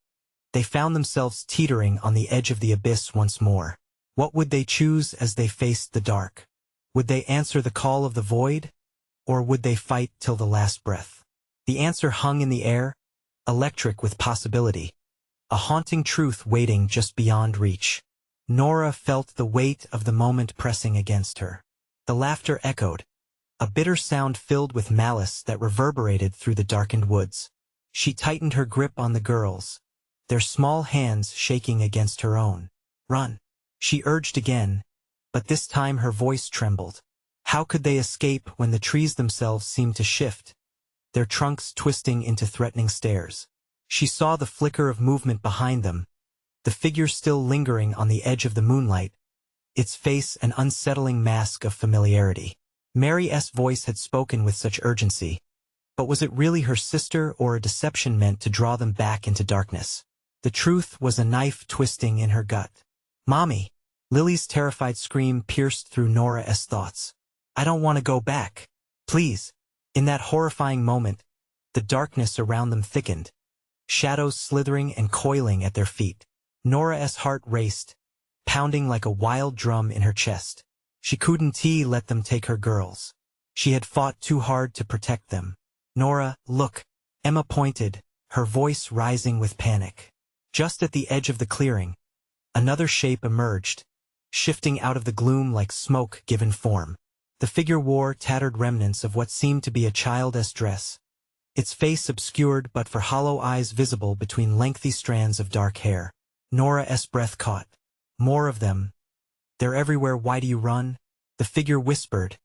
they found themselves teetering on the edge of the abyss once more. What would they choose as they faced the dark? Would they answer the call of the void, or would they fight till the last breath? The answer hung in the air, electric with possibility, a haunting truth waiting just beyond reach. Nora felt the weight of the moment pressing against her. The laughter echoed, a bitter sound filled with malice that reverberated through the darkened woods. She tightened her grip on the girls, their small hands shaking against her own. "Run," she urged again, but this time her voice trembled. How could they escape when the trees themselves seemed to shift, their trunks twisting into threatening stares? She saw the flicker of movement behind them, the figure still lingering on the edge of the moonlight, its face an unsettling mask of familiarity. Mary's voice had spoken with such urgency, but was it really her sister or a deception meant to draw them back into darkness? The truth was a knife twisting in her gut. "Mommy!" Lily's terrified scream pierced through Nora's thoughts. "I don't want to go back. Please." In that horrifying moment, the darkness around them thickened, shadows slithering and coiling at their feet. Nora's heart raced, pounding like a wild drum in her chest. She couldn't let them take her girls. She had fought too hard to protect them. "Nora, look." Emma pointed, her voice rising with panic. Just at the edge of the clearing, another shape emerged, shifting out of the gloom like smoke given form. The figure wore tattered remnants of what seemed to be a child's dress, its face obscured but for hollow eyes visible between lengthy strands of dark hair. Nora's breath caught. More of them. They're everywhere, why do you run? The figure whispered,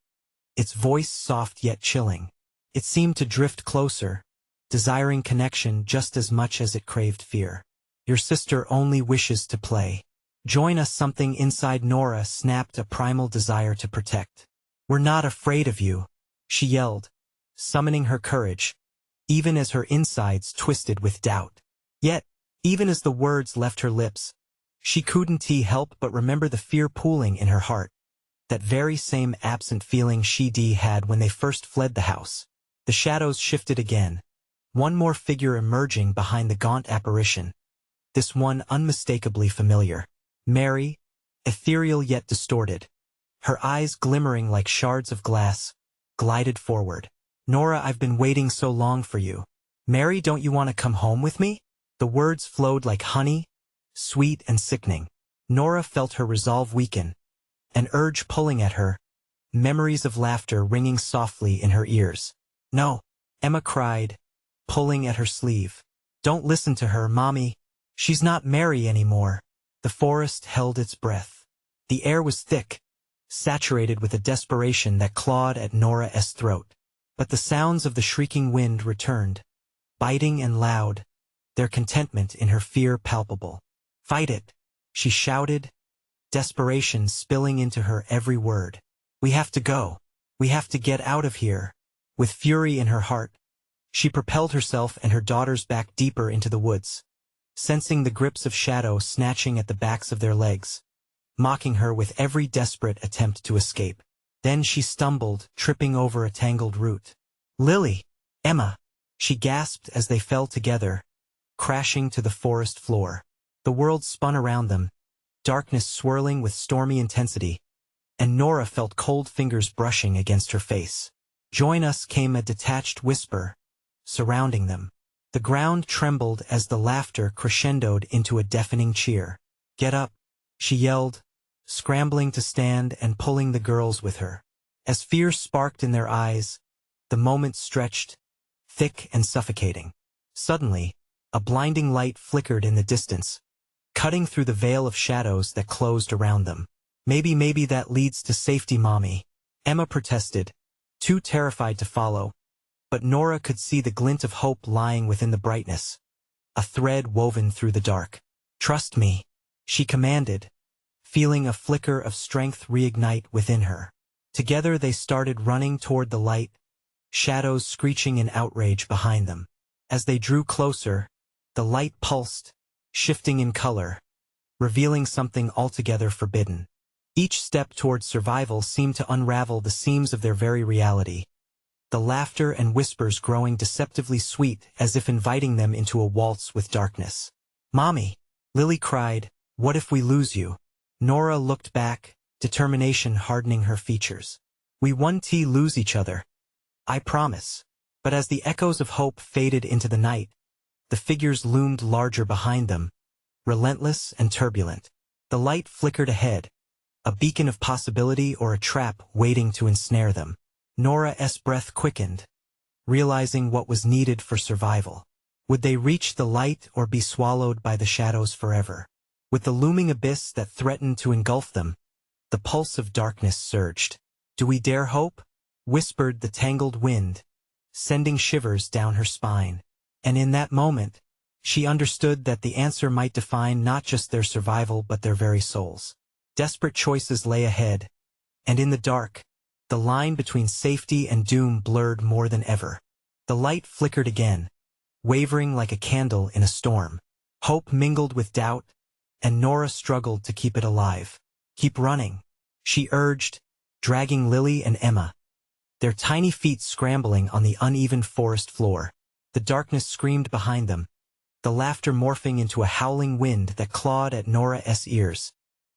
its voice soft yet chilling. It seemed to drift closer, desiring connection just as much as it craved fear. Your sister only wishes to play. Join us. Something inside Nora snapped, a primal desire to protect. We're not afraid of you, she yelled, summoning her courage, even as her insides twisted with doubt. Yet, even as the words left her lips, she couldn't help but remember the fear pooling in her heart, that very same absent feeling she had when they first fled the house. The shadows shifted again, one more figure emerging behind the gaunt apparition, this one unmistakably familiar. Mary, ethereal yet distorted, her eyes glimmering like shards of glass, glided forward. Nora, I've been waiting so long for you. Mary, don't you want to come home with me? The words flowed like honey, sweet and sickening. Nora felt her resolve weaken, an urge pulling at her, memories of laughter ringing softly in her ears. No, Emma cried, pulling at her sleeve. Don't listen to her, Mommy. She's not Mary anymore. The forest held its breath. The air was thick, saturated with a desperation that clawed at Nora's throat. But the sounds of the shrieking wind returned, biting and loud, their contentment in her fear palpable. Fight it, she shouted, desperation spilling into her every word. We have to go. We have to get out of here. With fury in her heart, she propelled herself and her daughters back deeper into the woods, sensing the grips of shadow snatching at the backs of their legs, mocking her with every desperate attempt to escape. Then she stumbled, tripping over a tangled root. Lily! Emma! She gasped as they fell together, crashing to the forest floor. The world spun around them, darkness swirling with stormy intensity, and Nora felt cold fingers brushing against her face. Join us, came a detached whisper, surrounding them. The ground trembled as the laughter crescendoed into a deafening cheer. Get up, she yelled, scrambling to stand and pulling the girls with her. As fear sparked in their eyes, the moment stretched, thick and suffocating. Suddenly, a blinding light flickered in the distance, cutting through the veil of shadows that closed around them. Maybe that leads to safety, Mommy, Emma protested, too terrified to follow. But Nora could see the glint of hope lying within the brightness, a thread woven through the dark. Trust me, she commanded, feeling a flicker of strength reignite within her. Together they started running toward the light, shadows screeching in outrage behind them. As they drew closer, the light pulsed, shifting in color, revealing something altogether forbidden. Each step toward survival seemed to unravel the seams of their very reality, the laughter and whispers growing deceptively sweet as if inviting them into a waltz with darkness. Mommy! Lily cried, what if we lose you? Nora looked back, determination hardening her features. We won't lose each other. I promise. But as the echoes of hope faded into the night, the figures loomed larger behind them, relentless and turbulent. The light flickered ahead, a beacon of possibility or a trap waiting to ensnare them. Nora's breath quickened, realizing what was needed for survival. Would they reach the light or be swallowed by the shadows forever? With the looming abyss that threatened to engulf them, the pulse of darkness surged. Do we dare hope? Whispered the tangled wind, sending shivers down her spine. And in that moment, she understood that the answer might define not just their survival but their very souls. Desperate choices lay ahead, and in the dark, the line between safety and doom blurred more than ever. The light flickered again, wavering like a candle in a storm. Hope mingled with doubt, and Nora struggled to keep it alive. Keep running, she urged, dragging Lily and Emma, their tiny feet scrambling on the uneven forest floor. The darkness screamed behind them, the laughter morphing into a howling wind that clawed at Nora's ears,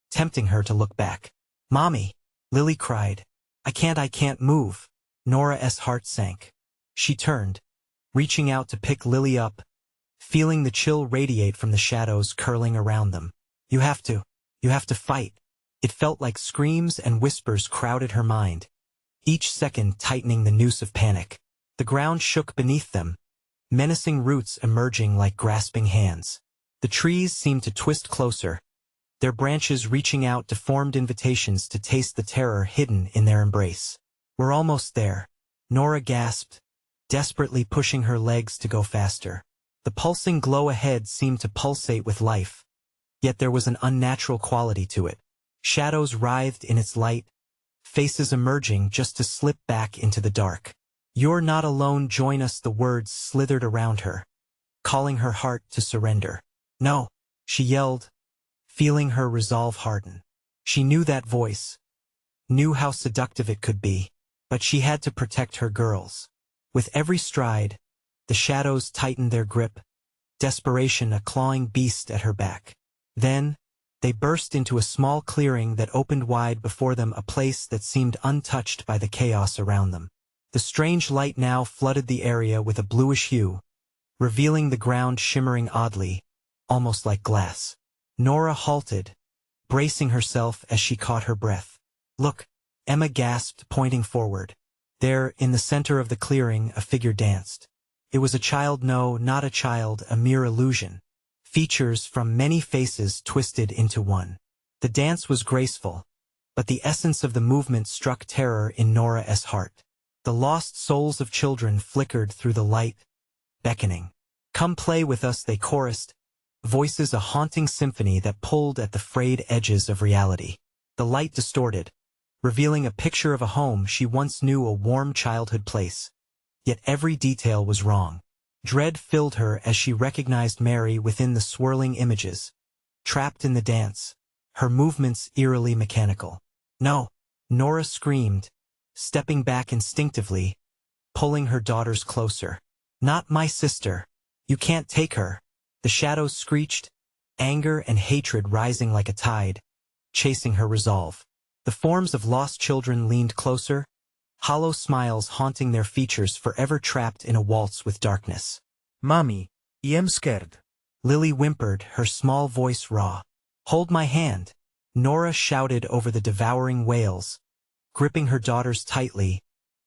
tempting her to look back. Mommy! Lily cried. I can't move. Nora's heart sank. She turned, reaching out to pick Lily up, feeling the chill radiate from the shadows curling around them. You have to fight. It felt like screams and whispers crowded her mind, each second tightening the noose of panic. The ground shook beneath them, menacing roots emerging like grasping hands. The trees seemed to twist closer, their branches reaching out deformed invitations to taste the terror hidden in their embrace. "We're almost there," Nora gasped, desperately pushing her legs to go faster. The pulsing glow ahead seemed to pulsate with life, yet there was an unnatural quality to it. Shadows writhed in its light, faces emerging just to slip back into the dark. "You're not alone, join us," the words slithered around her, calling her heart to surrender. "No," she yelled, feeling her resolve harden. She knew that voice, knew how seductive it could be, but she had to protect her girls. With every stride, the shadows tightened their grip, desperation a clawing beast at her back. Then, they burst into a small clearing that opened wide before them, a place that seemed untouched by the chaos around them. The strange light now flooded the area with a bluish hue, revealing the ground shimmering oddly, almost like glass. Nora halted, bracing herself as she caught her breath. "Look," Emma gasped, pointing forward. There, in the center of the clearing, a figure danced. It was a child, no, not a child, a mere illusion. Features from many faces twisted into one. The dance was graceful, but the essence of the movement struck terror in Nora's heart. The lost souls of children flickered through the light, beckoning. "Come play with us," they chorused, voices a haunting symphony that pulled at the frayed edges of reality. The light distorted, revealing a picture of a home she once knew, a warm childhood place. Yet every detail was wrong. Dread filled her as she recognized Mary within the swirling images, trapped in the dance, her movements eerily mechanical. "No!" Nora screamed, stepping back instinctively, pulling her daughters closer. "Not my sister. You can't take her." The shadows screeched, anger and hatred rising like a tide, chasing her resolve. The forms of lost children leaned closer, hollow smiles haunting their features, forever trapped in a waltz with darkness. Mommy, I'm scared. Lily whimpered, her small voice raw. "Hold my hand," Nora shouted over the devouring wails, gripping her daughters tightly,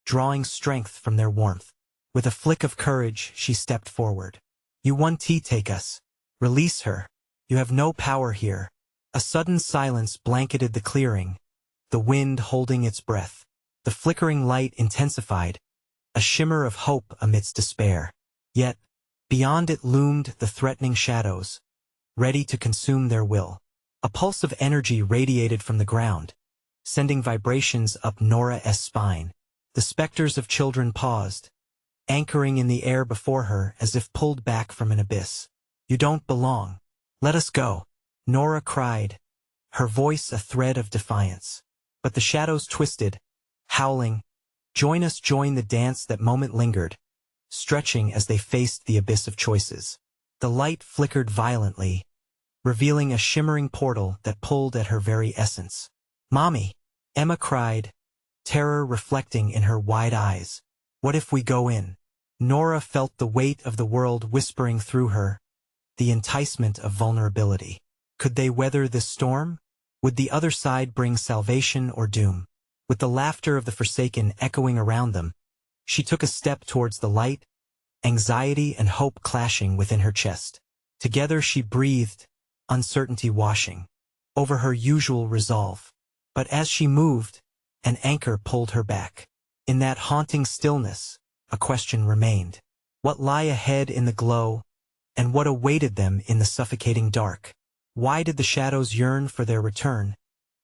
drawing strength from their warmth. With a flick of courage, she stepped forward. "You want to take us. Release her. You have no power here." A sudden silence blanketed the clearing, the wind holding its breath. The flickering light intensified, a shimmer of hope amidst despair. Yet, beyond it loomed the threatening shadows, ready to consume their will. A pulse of energy radiated from the ground, sending vibrations up Nora's spine. The specters of children paused, anchoring in the air before her as if pulled back from an abyss. "You don't belong. Let us go," Nora cried, her voice a thread of defiance. But the shadows twisted, howling, "Join us!" Join the dance. That moment lingered, stretching as they faced the abyss of choices. The light flickered violently, revealing a shimmering portal that pulled at her very essence. "Mommy!" Emma cried, terror reflecting in her wide eyes. "What if we go in?" Nora felt the weight of the world whispering through her, the enticement of vulnerability. Could they weather this storm? Would the other side bring salvation or doom? With the laughter of the forsaken echoing around them, she took a step towards the light, anxiety and hope clashing within her chest. Together she breathed, uncertainty washing over her usual resolve. But as she moved, an anchor pulled her back. In that haunting stillness, a question remained. What lay ahead in the glow, and what awaited them in the suffocating dark? Why did the shadows yearn for their return,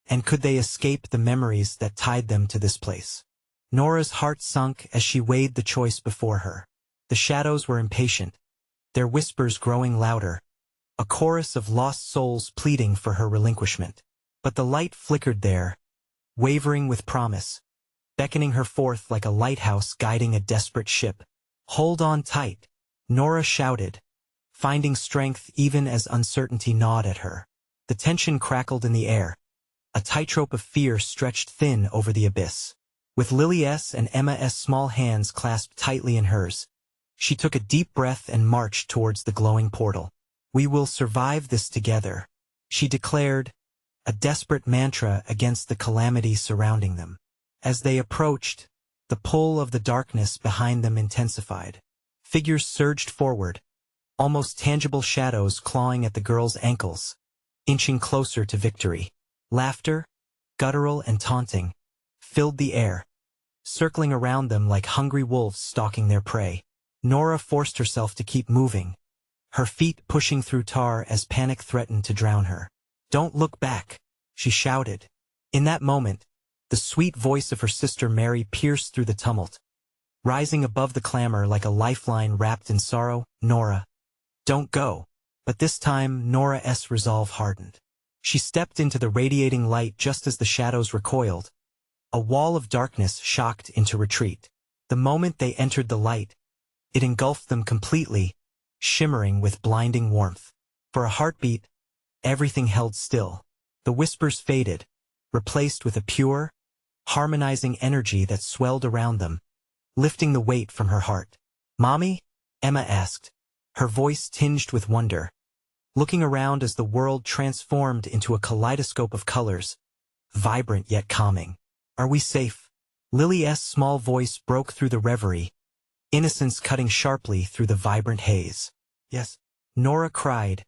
and could they escape the memories that tied them to this place? Nora's heart sunk as she weighed the choice before her. The shadows were impatient, their whispers growing louder, a chorus of lost souls pleading for her relinquishment. But the light flickered there, wavering with promise, beckoning her forth like a lighthouse guiding a desperate ship. "Hold on tight," Nora shouted, finding strength even as uncertainty gnawed at her. The tension crackled in the air, a tightrope of fear stretched thin over the abyss. With Lily's and Emma's small hands clasped tightly in hers, she took a deep breath and marched towards the glowing portal. "We will survive this together," she declared, a desperate mantra against the calamity surrounding them. As they approached, the pull of the darkness behind them intensified. Figures surged forward, almost tangible shadows clawing at the girl's ankles, inching closer to victory. Laughter, guttural and taunting, filled the air, circling around them like hungry wolves stalking their prey. Nora forced herself to keep moving, her feet pushing through tar as panic threatened to drown her. "Don't look back," she shouted. In that moment, the sweet voice of her sister Mary pierced through the tumult, rising above the clamor like a lifeline wrapped in sorrow. "Nora, don't go." But this time, Nora's resolve hardened. She stepped into the radiating light just as the shadows recoiled. A wall of darkness shocked into retreat. The moment they entered the light, it engulfed them completely, shimmering with blinding warmth. For a heartbeat, everything held still. The whispers faded, replaced with a pure, harmonizing energy that swelled around them, lifting the weight from her heart. "Mommy?" Emma asked, her voice tinged with wonder, looking around as the world transformed into a kaleidoscope of colors, vibrant yet calming. "Are we safe?" Lily's small voice broke through the reverie, innocence cutting sharply through the vibrant haze. "Yes," Nora cried,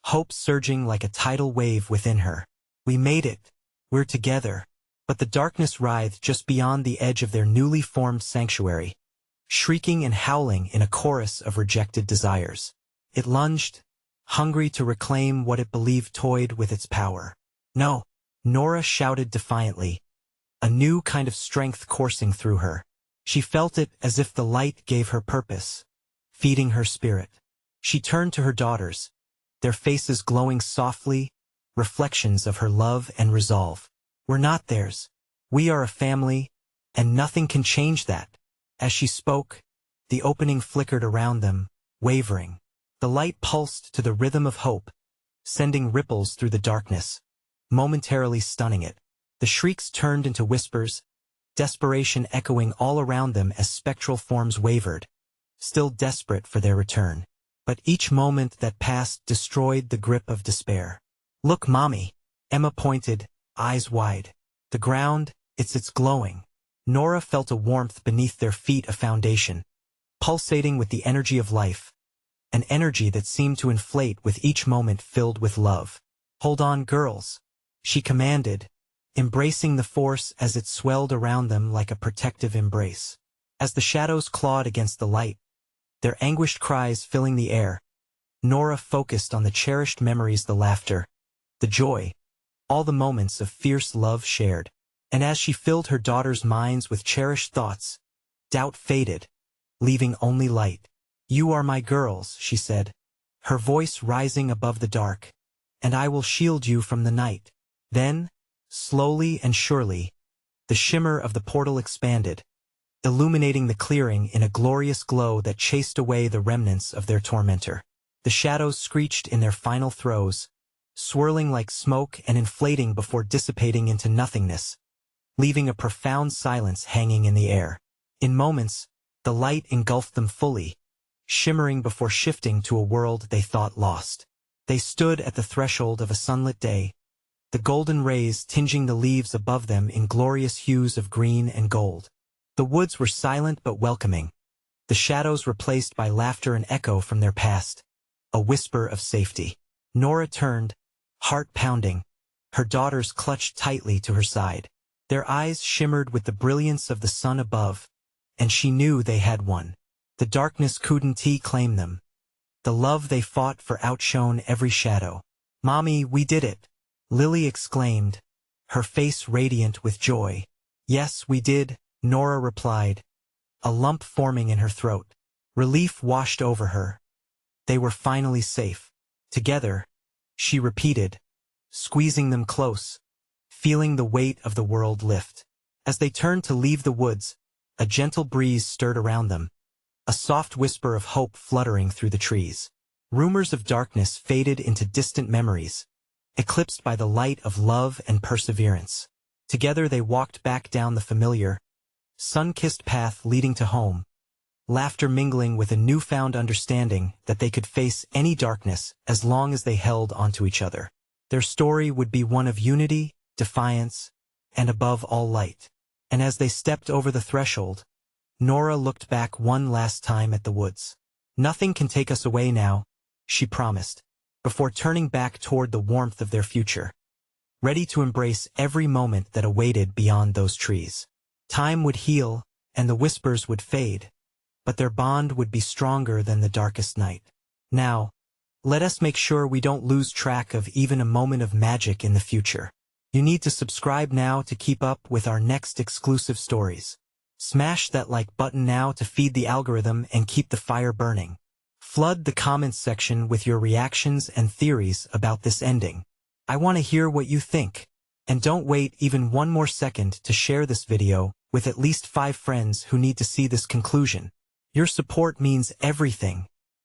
hope surging like a tidal wave within her. "We made it. We're together." But the darkness writhed just beyond the edge of their newly formed sanctuary, shrieking and howling in a chorus of rejected desires. It lunged, hungry to reclaim what it believed toyed with its power. "No!" Nora shouted defiantly, a new kind of strength coursing through her. She felt it as if the light gave her purpose, feeding her spirit. She turned to her daughters, their faces glowing softly, reflections of her love and resolve. "We're not theirs. We are a family, and nothing can change that." As she spoke, the opening flickered around them, wavering. The light pulsed to the rhythm of hope, sending ripples through the darkness, momentarily stunning it. The shrieks turned into whispers, desperation echoing all around them as spectral forms wavered, still desperate for their return. But each moment that passed destroyed the grip of despair. "Look, Mommy!" Emma pointed, eyes wide. "The ground, it's glowing." Nora felt a warmth beneath their feet, a foundation, pulsating with the energy of life, an energy that seemed to inflate with each moment filled with love. "Hold on, girls," she commanded, embracing the force as it swelled around them like a protective embrace. As the shadows clawed against the light, their anguished cries filling the air, Nora focused on the cherished memories, the laughter, the joy, all the moments of fierce love shared. And as she filled her daughters' minds with cherished thoughts, doubt faded, leaving only light. "You are my girls," she said, her voice rising above the dark, "and I will shield you from the night." Then, slowly and surely, the shimmer of the portal expanded, illuminating the clearing in a glorious glow that chased away the remnants of their tormentor. The shadows screeched in their final throes, swirling like smoke and inflating before dissipating into nothingness, leaving a profound silence hanging in the air. In moments, the light engulfed them fully, shimmering before shifting to a world they thought lost. They stood at the threshold of a sunlit day, the golden rays tinging the leaves above them in glorious hues of green and gold. The woods were silent but welcoming, the shadows replaced by laughter and echo from their past, a whisper of safety. Nora turned, heart pounding, her daughters clutched tightly to her side. Their eyes shimmered with the brilliance of the sun above, and she knew they had won. The darkness couldn't claim them. The love they fought for outshone every shadow. "Mommy, we did it!" Lily exclaimed, her face radiant with joy. "Yes, we did," Nora replied, a lump forming in her throat. Relief washed over her. They were finally safe. "Together," she repeated, squeezing them close, feeling the weight of the world lift. As they turned to leave the woods, a gentle breeze stirred around them, a soft whisper of hope fluttering through the trees. Rumors of darkness faded into distant memories, eclipsed by the light of love and perseverance. Together they walked back down the familiar, sun-kissed path leading to home, laughter mingling with a newfound understanding that they could face any darkness as long as they held onto each other. Their story would be one of unity, defiance, and above all light. And as they stepped over the threshold, Nora looked back one last time at the woods. Nothing can take us away now, she promised, before turning back toward the warmth of their future, ready to embrace every moment that awaited beyond those trees. Time would heal, and the whispers would fade, but their bond would be stronger than the darkest night. Now, let us make sure we don't lose track of even a moment of magic in the future. You need to subscribe now to keep up with our next exclusive stories. Smash that like button now to feed the algorithm and keep the fire burning. Flood the comments section with your reactions and theories about this ending. I want to hear what you think. And don't wait even one more second to share this video with at least 5 friends who need to see this conclusion. Your support means everything,